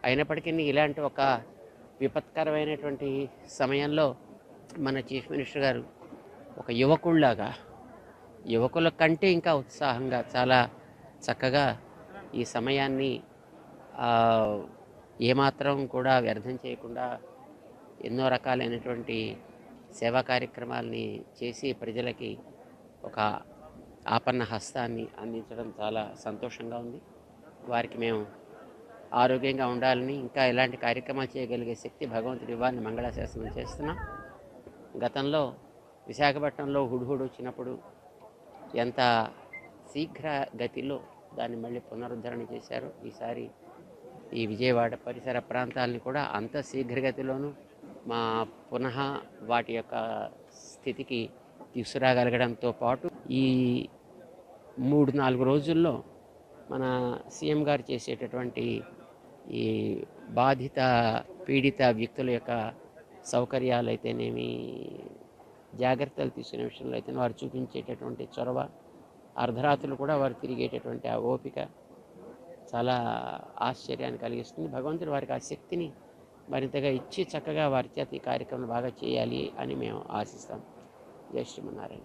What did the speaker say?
అయినప్పటికీ ఇలాంటి ఒక విపత్కరమైనటువంటి సమయంలో మన చీఫ్ మినిస్టర్ గారు ఒక యువకుల్లాగా, యువకుల కంటే ఇంకా ఉత్సాహంగా చాలా చక్కగా ఈ సమయాన్ని ఏమాత్రం కూడా వ్యర్థం చేయకుండా ఎన్నో రకాలైనటువంటి సేవా కార్యక్రమాలని చేసి ప్రజలకి ఒక ఆపన్న హస్తాన్ని అందించడం చాలా సంతోషంగా ఉంది. వారికి మేము ఆరోగ్యంగా ఉండాలని, ఇంకా ఇలాంటి కార్యక్రమాలు చేయగలిగే శక్తి భగవంతుడి ఇవ్వాలని మంగళాశాసనం చేస్తున్నాం. గతంలో విశాఖపట్నంలో హుడ్హుడ్ వచ్చినప్పుడు ఎంత శీఘ్ర గతిలో దాన్ని మళ్ళీ పునరుద్ధరణ చేశారు. ఈసారి ఈ విజయవాడ పరిసర ప్రాంతాలని కూడా అంత శీఘ్రగతిలోనూ పునః వాటి యొక్క స్థితికి తీసుకురాగలగడంతో పాటు ఈ 3-4 రోజుల్లో మన సీఎం గారు చేసేటటువంటి ఈ బాధిత పీడిత వ్యక్తుల యొక్క సౌకర్యాలు అయితేనేమి, జాగ్రత్తలు తీసుకునే విషయంలో అయితే వారు చూపించేటటువంటి చొరవ, అర్ధరాత్రులు కూడా వారు తిరిగేటటువంటి ఆ ఓపిక చాలా ఆశ్చర్యాన్ని కలిగిస్తుంది. భగవంతుడు వారికి ఆ శక్తిని మరింతగా ఇచ్చి చక్కగా వారి చేత ఈ కార్యక్రమం బాగా చేయాలి అని మేము ఆశిస్తాం. జై శ్రీమన్నారాయణ.